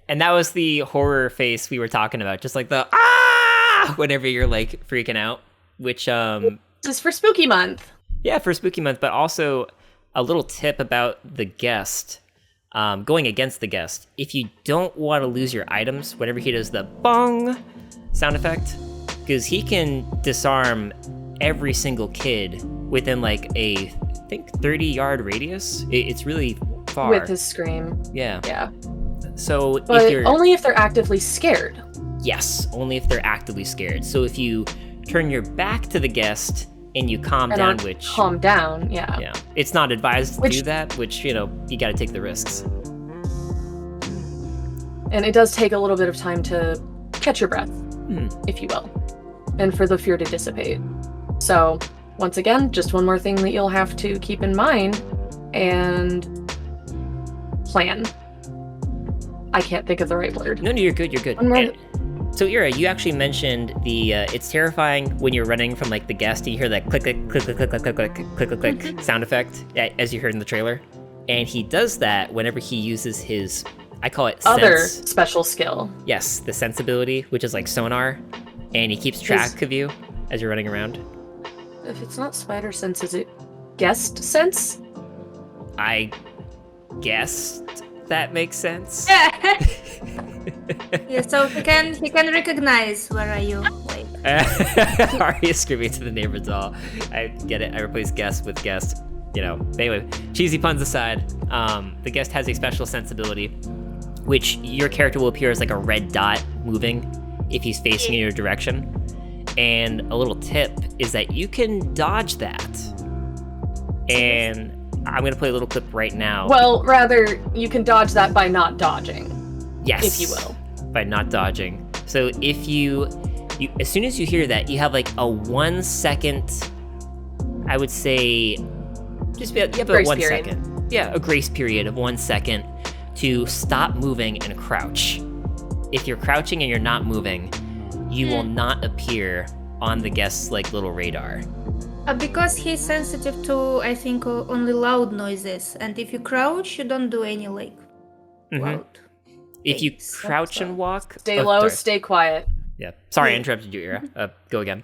And that was the horror face we were talking about, just like the ah whenever you're like freaking out, which This is for Spooky Month. Yeah, for Spooky Month, but also a little tip about the guest, going against the guest. If you don't want to lose your items, whenever he does the bong sound effect, because he can disarm every single kid within like a, I think, 30-yard radius. It's really far. With his scream. Yeah. Yeah. So But if you're... only if they're actively scared. Yes, only if they're actively scared. So if you turn your back to the guest and you calm down, which... Calm down, yeah. Yeah. It's not advised to do that, which, you know, you gotta take the risks. And it does take a little bit of time to catch your breath, if you will, and for the fear to dissipate. So, once again, just one more thing that you'll have to keep in mind and plan. I can't think of the right word. No, you're good, you're good. So, Ira, you actually mentioned the, it's terrifying when you're running from, like, the guest, and you hear that click, click, click, click, click, click, click, click, click, click, click sound effect, as you heard in the trailer. And he does that whenever he uses his, I call it other sense. Special skill. Yes, the sensibility, which is like sonar, and he keeps track of you as you're running around. If it's not spider sense, is it guest sense? I guess that makes sense. Yeah, so he can recognize where are you. Like. Arya screaming to the neighbor doll. I get it. I replace guest with guest. You know. Anyway, cheesy puns aside, the guest has a special sensibility, which your character will appear as like a red dot moving if he's facing in your direction. And a little tip is that you can dodge that. And I'm gonna play a little clip right now. Well, rather, you can dodge that by not dodging. Yes. If you will. By not dodging. So if you as soon as you hear that, you have like a 1 second, I would say, just about 1 second. Yeah, a grace period of 1 second to stop moving and crouch. If you're crouching and you're not moving, you will not appear on the guest's like little radar. Because he's sensitive to, I think, only loud noises, and if you crouch, you don't do any like loud. If you crouch and walk, stay low, stay quiet. Yeah. Sorry, I interrupted you, Ira. Go again.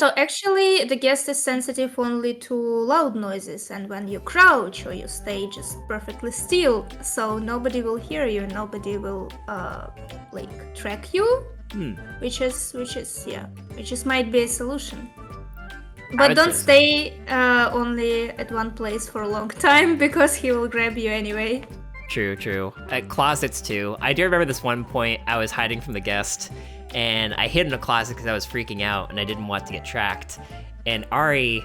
So actually, the guest is sensitive only to loud noises, and when you crouch or you stay just perfectly still, so nobody will hear you, nobody will like track you, which might be a solution. But don't stay only at one place for a long time because he will grab you anyway. True. Closets too. I do remember this one point I was hiding from the guest, and I hid in a closet because I was freaking out and I didn't want to get tracked. And Ari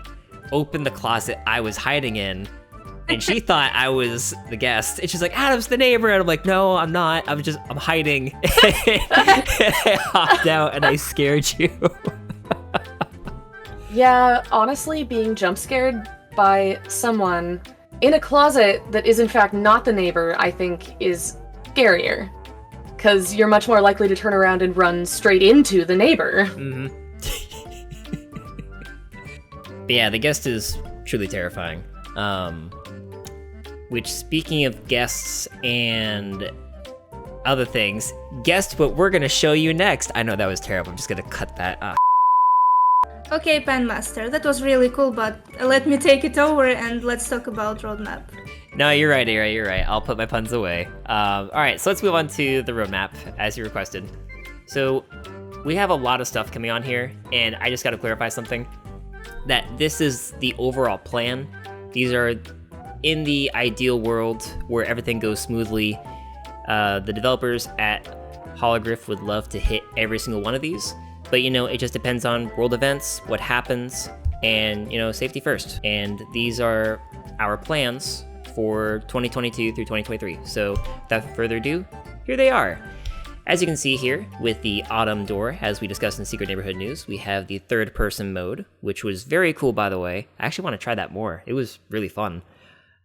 opened the closet I was hiding in, and she thought I was the guest. And she's like, Adam's the neighbor. And I'm like, no, I'm not. I'm hiding. And I hopped out and I scared you. Yeah, honestly, being jump scared by someone in a closet that is in fact not the neighbor, I think, is scarier. Because you're much more likely to turn around and run straight into the neighbor. But yeah, the guest is truly terrifying. Which, speaking of guests and other things, guess what we're gonna show you next. I know that was terrible. I'm just gonna cut that. Okay, Penmaster, that was really cool, but let me take it over and let's talk about roadmap. No, you're right, Ira, you're right. I'll put my puns away. Alright, so let's move on to the roadmap, as you requested. So, we have a lot of stuff coming on here, and I just gotta clarify something. That this is the overall plan. These are in the ideal world where everything goes smoothly. The developers at Hologriff would love to hit every single one of these. But it just depends on world events, what happens, and safety first. And these are our plans for 2022 through 2023. So without further ado, here they are. As you can see here with the Autumn Door, as we discussed in Secret Neighborhood News, we have the third person mode, which was very cool, by the way. I actually want to try that more. It was really fun.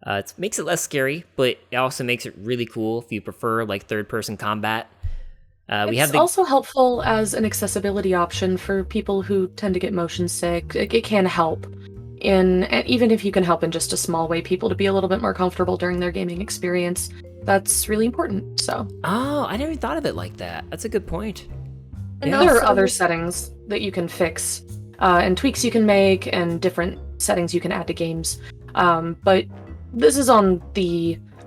It makes it less scary, but it also makes it really cool if you prefer like third person combat. It's also helpful as an accessibility option for people who tend to get motion sick. It can help even if you can help in just a small way, people to be a little bit more comfortable during their gaming experience. That's really important. So. Oh, I never thought of it like that. That's a good point. And there are other settings that you can fix, and tweaks you can make, and different settings you can add to games. But this is on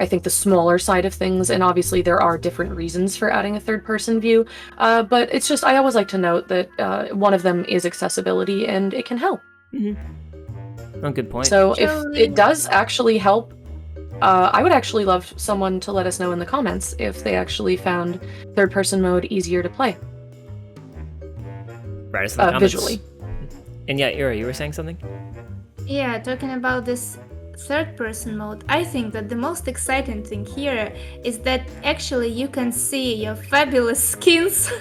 I think the smaller side of things, and obviously there are different reasons for adding a third-person view. But it's just I always like to note that one of them is accessibility, and it can help. Mm-hmm. Oh, good point. So if it does actually help. I would actually love someone to let us know in the comments if they actually found third-person mode easier to play. Write us in the comments. Visually. And yeah, Ira, you were saying something? Yeah, talking about this third-person mode, I think that the most exciting thing here is that actually you can see your fabulous skins.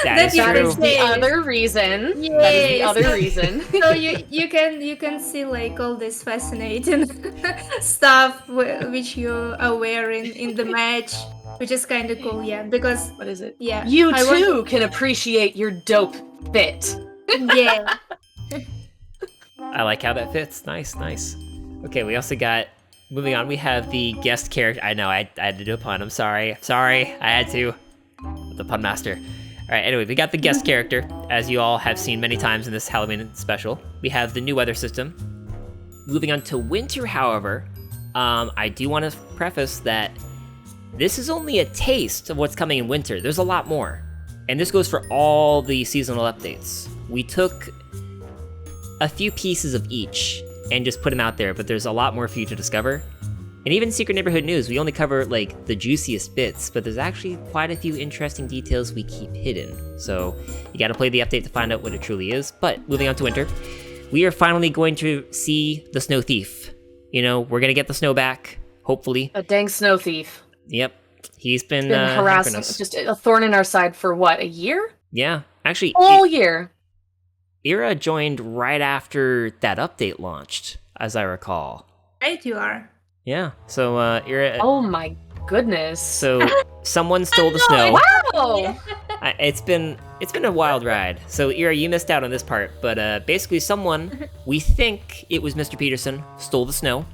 That is the other reason. Yes. That is the other reason. So you can see like all this fascinating stuff which you are wearing in the match, which is kind of cool. Yeah, because what is it? Yeah, you too can appreciate your dope fit. Yeah. I like how that fits. Nice. Okay, we also got, moving on, we have the guest character. I know, I had to do a pun. I'm sorry, I had to. The pun master. All right, anyway, we got the guest character, as you all have seen many times in this Halloween special. We have the new weather system. Moving on to winter, however, I do want to preface that this is only a taste of what's coming in winter. There's a lot more. And this goes for all the seasonal updates. We took a few pieces of each and just put them out there, but there's a lot more for you to discover. And even Secret Neighborhood News, we only cover like the juiciest bits, but there's actually quite a few interesting details we keep hidden. So you gotta play the update to find out what it truly is. But moving on to winter, we are finally going to see the snow thief. We're gonna get the snow back, hopefully. A dang snow thief. Yep, he's been harassing us. Just a thorn in our side for what, a year? Yeah, actually. Whole year. Ira joined right after that update launched, as I recall. Right, you are. Yeah, so Ira... Oh my goodness. So someone stole the snow. Wow! It's been a wild ride. So Ira, you missed out on this part, but basically someone, we think it was Mr. Peterson, stole the snow,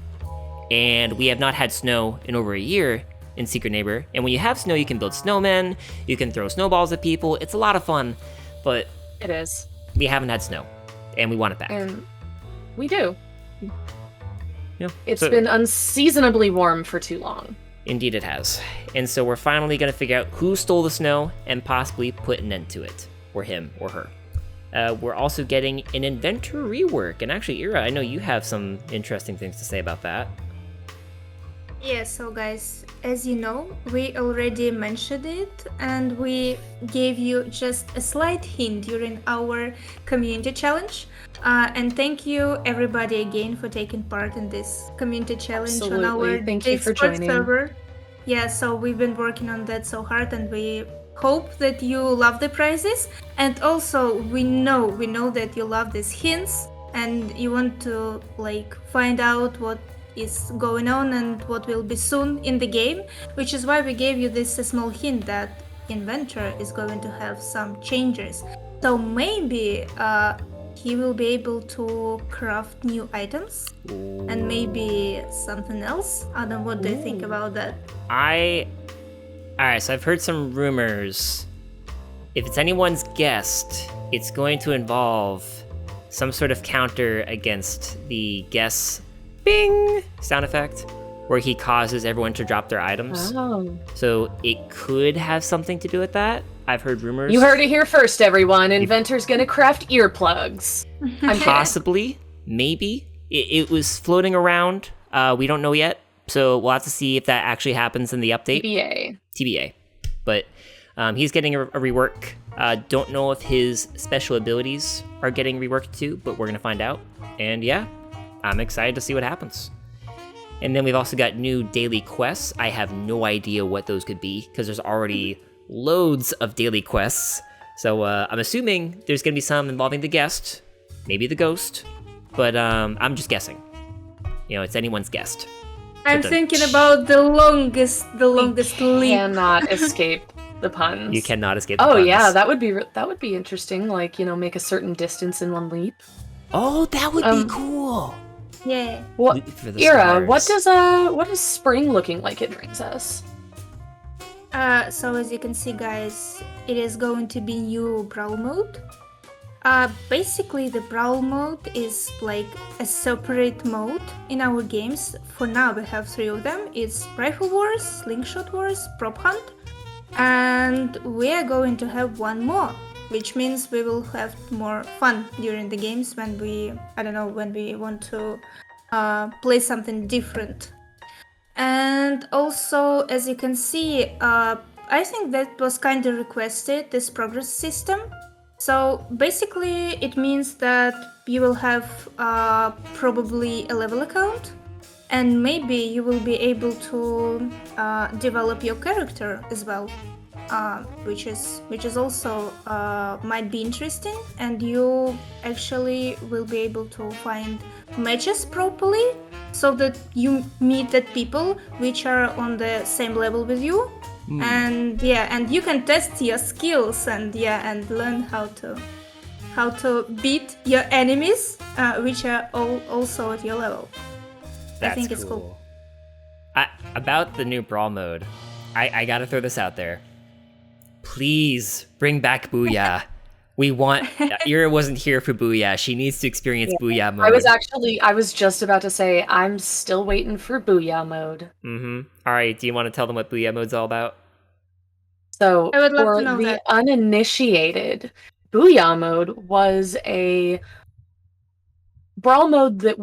and we have not had snow in over a year in Secret Neighbor. And when you have snow, you can build snowmen, you can throw snowballs at people. It's a lot of fun, but... It is. We haven't had snow, and we want it back. And we do. Yeah, it's been unseasonably warm for too long. Indeed it has. And so we're finally going to figure out who stole the snow and possibly put an end to it. Or him, or her. We're also getting an inventor rework. And actually, Ira, I know you have some interesting things to say about that. Yeah, so guys, as you know, we already mentioned it, and we gave you just a slight hint during our community challenge. And thank you everybody again for taking part in this community challenge on our Discord server. Yeah, so we've been working on that so hard, and we hope that you love the prizes. And also, we know that you love these hints, and you want to find out what is going on and what will be soon in the game, which is why we gave you this small hint that Inventor is going to have some changes. So maybe he will be able to craft new items. Ooh. And maybe something else. Adam, what do you think about that? Alright, so I've heard some rumors. If it's anyone's guessed, it's going to involve some sort of counter against the guess bing sound effect, where he causes everyone to drop their items. Oh. So it could have something to do with that. I've heard rumors. You heard it here first, everyone. Inventor's gonna craft earplugs. Possibly, maybe. It was floating around. We don't know yet, so we'll have to see if that actually happens in the update. TBA. TBA. But He's getting a rework. Don't know if his special abilities are getting reworked too, but we're gonna find out. And yeah, I'm excited to see what happens. And then we've also got new daily quests. I have no idea what those could be because there's already loads of daily quests. So I'm assuming there's gonna be some involving the guest, maybe the ghost, but I'm just guessing. It's anyone's guest. I'm thinking about the longest leap. Cannot escape the puns. You cannot escape the puns. Oh yeah, that would be interesting. Like, make a certain distance in one leap. Oh, that would be cool. Yeah. What, Ira, what is spring looking like it brings us? So as you can see, guys, it is going to be new brawl mode. Basically, the brawl mode is like a separate mode in our games. For now, we have 3 of them. It's Rifle Wars, Slingshot Wars, Prop Hunt, and we are going to have one more, which means we will have more fun during the games when we want to play something different. And also, as you can see, I think that was kind of requested, this progress system. So basically it means that you will have probably a level account, and maybe you will be able to develop your character as well, which is also might be interesting, and you actually will be able to find matches properly so that you meet the people which are on the same level with you. And you can test your skills and learn how to beat your enemies, which are also at your level. That's I think it's cool. About the new brawl mode, I gotta throw this out there. Please bring back Booyah. We want Ira wasn't here for Booyah. She needs to experience Booyah mode. I was just about to say I'm still waiting for Booyah mode. All right, do you want to tell them what Booyah mode's all about? So I would love for to know the that. uninitiated, Booyah mode was a brawl mode that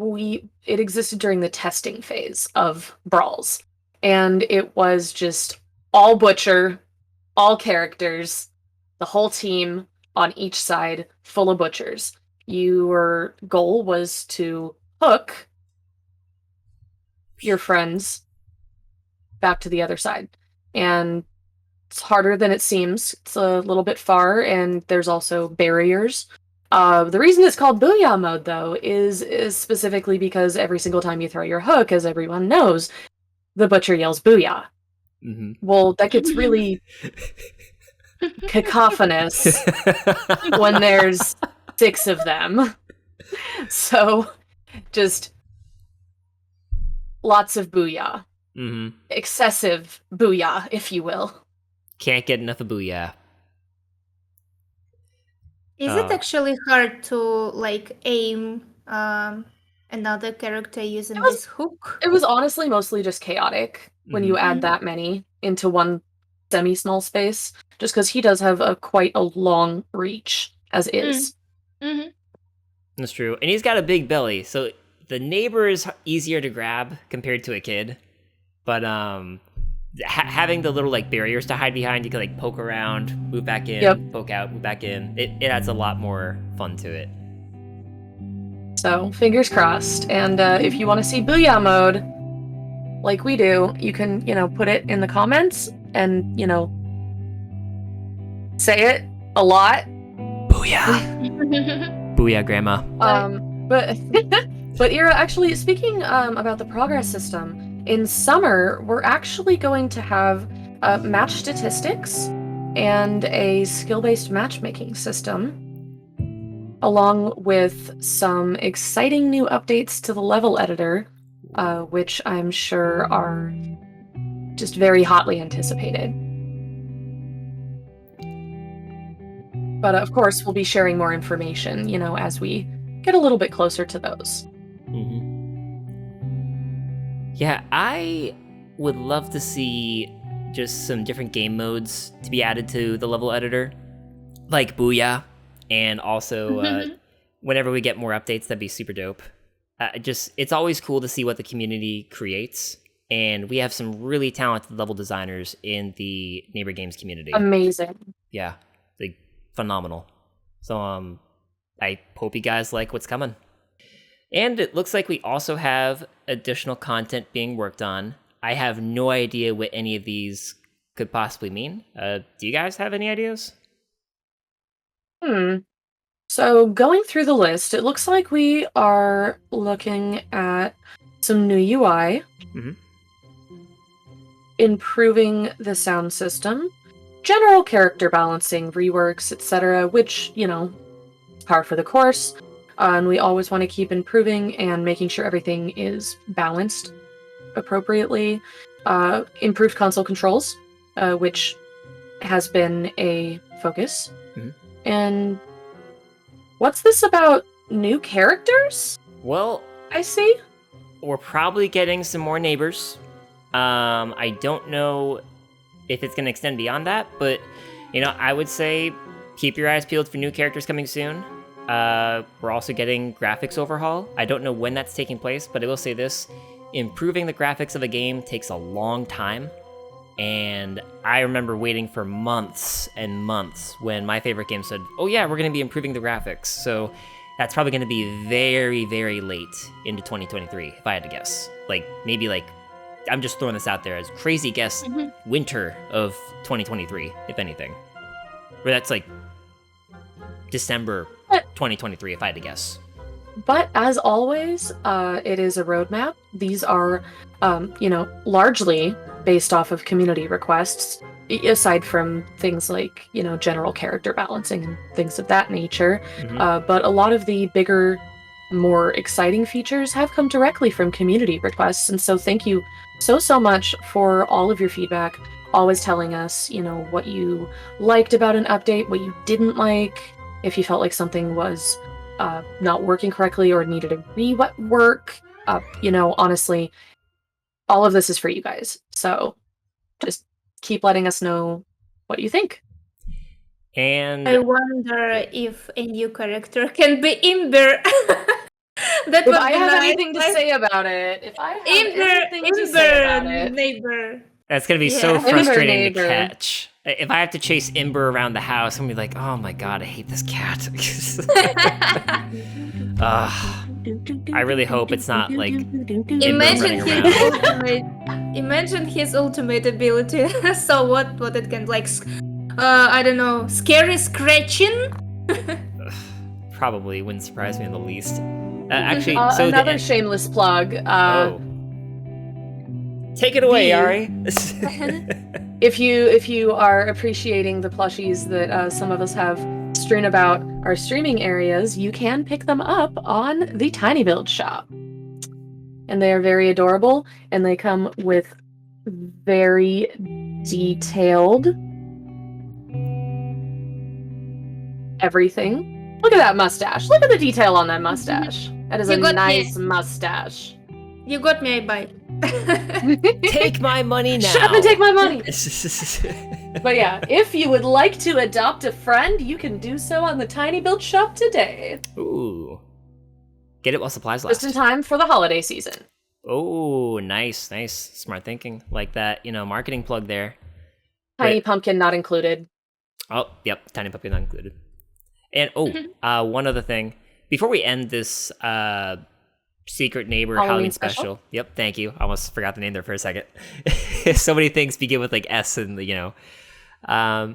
it existed during the testing phase of brawls, and it was just all butcher, all characters, the whole team on each side, full of butchers. Your goal was to hook your friends back to the other side, and it's harder than it seems. It's a little bit far, and there's also barriers. The reason it's called Booyah mode, though, is specifically because every single time you throw your hook, as everyone knows, the butcher yells Booyah. Well, that gets really cacophonous when there's 6 of them. So, just lots of Booyah. Excessive Booyah, if you will. Can't get enough of Booyah. Is it actually hard to aim another character using this hook? It was honestly mostly just chaotic when you add that many into one semi-small space, just because he does have quite a long reach as is. That's true. And he's got a big belly, so the neighbor is easier to grab compared to a kid. But having the little barriers to hide behind, you can poke around, move back in, poke out, move back in. It adds a lot more fun to it. So fingers crossed. And if you want to see Booyah mode, like we do, you can put it in the comments and say it a lot. Booyah. Booyah, Grandma. But Ira, actually, speaking about the progress system. In summer, we're actually going to have match statistics and a skill-based matchmaking system, along with some exciting new updates to the level editor, which I'm sure are just very hotly anticipated. But of course, we'll be sharing more information, as we get a little bit closer to those. Yeah, I would love to see just some different game modes to be added to the level editor, like Booyah, and also whenever we get more updates, that'd be super dope. It's always cool to see what the community creates, and we have some really talented level designers in the Neighbor Games community. Amazing. Yeah, like phenomenal. So I hope you guys like what's coming. And it looks like we also have additional content being worked on. I have no idea what any of these could possibly mean. Do you guys have any ideas? So going through the list, it looks like we are looking at some new UI, improving the sound system, general character balancing, reworks, etc., which, you know, is par for the course. And we always want to keep improving and making sure everything is balanced appropriately. Improved console controls, which has been a focus. And what's this about new characters? Well, I see. We're probably getting some more neighbors. I don't know if it's going to extend beyond that, but, you know, I would say keep your eyes peeled for new characters coming soon. We're also getting graphics overhaul. I don't know when that's taking place, but I will say this. Improving the graphics of a game takes a long time, and I remember waiting for months and months when my favorite game said, oh yeah, we're going to be improving the graphics. So that's probably going to be very, very late into 2023, if I had to guess. Like, maybe like, I'm just throwing this out there as crazy guess, winter of 2023, if anything. Or that's like December 2023, if I had to guess. But as always, it is a roadmap. These are, you know, largely based off of community requests, aside from things like, you know, general character balancing and things of that nature. But a lot of the bigger, more exciting features have come directly from community requests. And so thank you so much for all of your feedback, always telling us, you know, what you liked about an update, what you didn't like, if you felt like something was not working correctly or needed a rework. You know, honestly, all of this is for you guys. So just keep letting us know what you think. And I wonder if a new character can be Imber. That if would I be have nice. anything to say about it, if I have anything to Imber say about it, neighbor. That's going to be so frustrating to catch. If I have to chase Imber around the house, I'm going to be like, oh my god, I hate this cat. I really hope it's not like Imagine his ultimate ability. So what it can, like, I don't know, scary scratching? Probably wouldn't surprise me in the least. Actually, so another shameless plug. Take it away, Ari. If you are appreciating the plushies that some of us have strewn about our streaming areas, you can pick them up on the Tiny Build shop. And they are very adorable, and they come with very detailed everything. Look at that mustache. Look at the detail on that mustache. That is a nice mustache. You got me, I buy. Take my money now. Shut up and take my money. But yeah, if you would like to adopt a friend, you can do so on the Tiny Build shop today. Ooh. Get it while supplies last. Just in time for the holiday season. Oh, nice. Smart thinking. Like that, you know, marketing plug there. Tiny pumpkin not included. Oh, yep, tiny pumpkin not included. And one other thing. Before we end this Secret Neighbor Halloween special. Yep, thank you. I almost forgot the name there for a second. So many things begin with like S and, you know.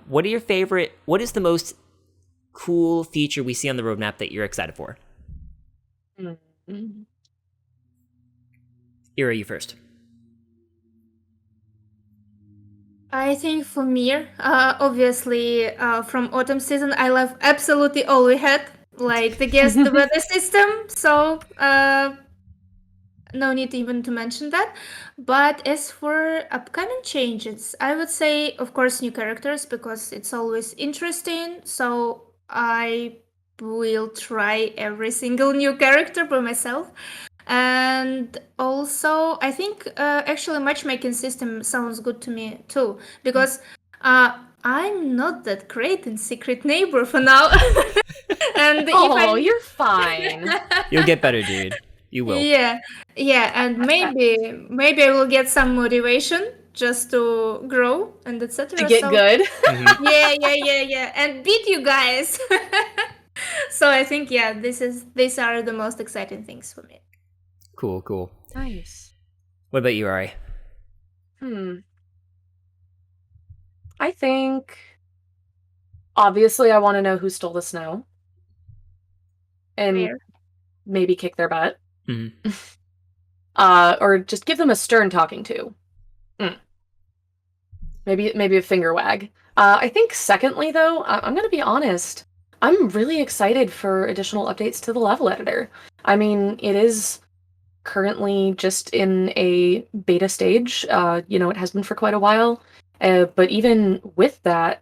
What is the most cool feature we see on the roadmap that you're excited for? Ira, you first. I think for me, obviously, from autumn season, I love absolutely all we had, like the weather system. So no need even to mention that. But as for upcoming changes, I would say, of course, new characters, because it's always interesting. So I will try every single new character by myself. And also, I think actually matchmaking system sounds good to me too, because I'm not that great in Secret Neighbor for now. And you're fine. You'll get better, dude. You will. Yeah, and maybe I will get some motivation just to grow and etc. To get good. Mhm. Yeah, and beat you guys. So I think these are the most exciting things for me. Cool. Nice. What about you, Ari? I think obviously I want to know who stole the snow. And Fair. maybe kick their butt. Mhm. Or just give them a stern talking to. Maybe a finger wag. I think secondly, though, I'm going to be honest. I'm really excited for additional updates to the level editor. I mean, it is currently just in a beta stage. It has been for quite a while. But even with that,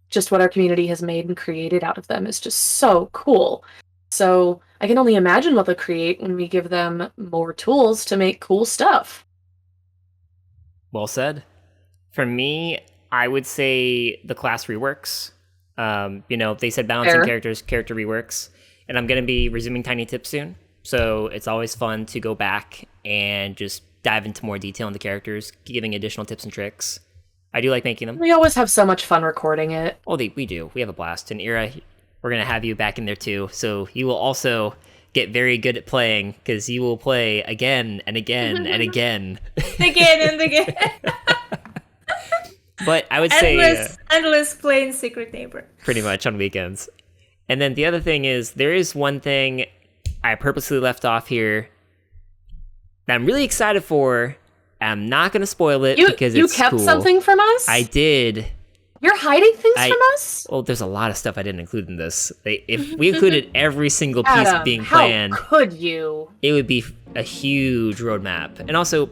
just what our community has made and created out of them is just so cool. So I can only imagine what they'll create when we give them more tools to make cool stuff. Well said. For me, I would say the class reworks. They said balancing Fair. characters, character reworks, and I'm going to be resuming Tiny Tips soon. So it's always fun to go back and just dive into more detail on the characters, giving additional tips and tricks. I do like making them. We always have so much fun recording it. Oh, we do. We have a blast. And Ira, we're going to have you back in there too. So you will also get very good at playing because you will play again and again and again. Again and again. But I would say endless playing Secret Neighbor. Pretty much on weekends. And then the other thing is there is one thing I purposely left off here that I'm really excited for. I'm not going to spoil it because it's You kept cool. something from us? I did. You're hiding things from us? Well, there's a lot of stuff I didn't include in this. If we included every single piece Adam, being planned, how could you? It would be a huge roadmap. And also,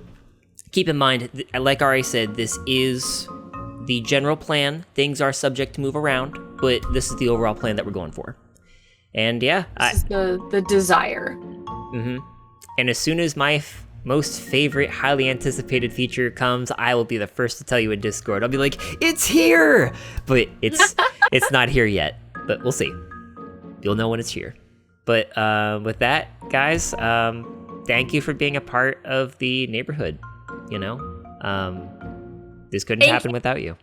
keep in mind, like Ari said, this is the general plan. Things are subject to move around, but this is the overall plan that we're going for. And yeah, This is the desire. Mm-hmm. And as soon as my most favorite, highly anticipated feature comes, I will be the first to tell you in Discord. I'll be like, it's here! But it's not here yet. But we'll see. You'll know when it's here. But with that, guys, thank you for being a part of the neighborhood. This couldn't happen without you.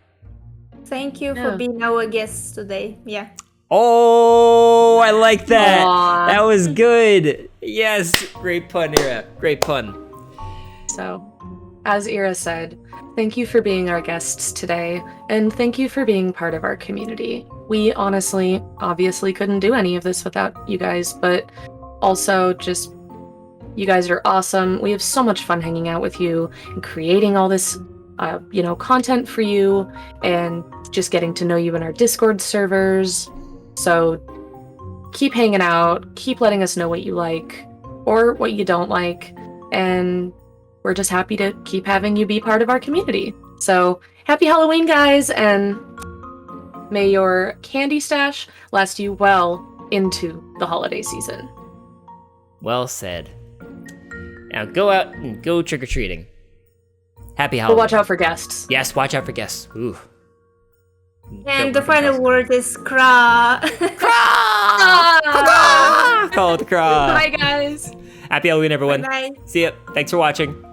Thank you for being our guests today. Yeah. Oh, I like that. Aww. That was good. Yes, great pun, Ira. Great pun. So, as Ira said, thank you for being our guests today, and thank you for being part of our community. We obviously couldn't do any of this without you guys, but also just, you guys are awesome. We have so much fun hanging out with you and creating all this, content for you, and just getting to know you in our Discord servers. So, keep hanging out, keep letting us know what you like, or what you don't like, and we're just happy to keep having you be part of our community. So, happy Halloween, guys, and may your candy stash last you well into the holiday season. Well said. Now go out and go trick-or-treating. Happy Halloween. But watch out for guests. Yes, watch out for guests. Ooh. And the final word is craw. Call it the craw. Bye, guys. Happy Halloween, everyone. Bye. See ya. Thanks for watching.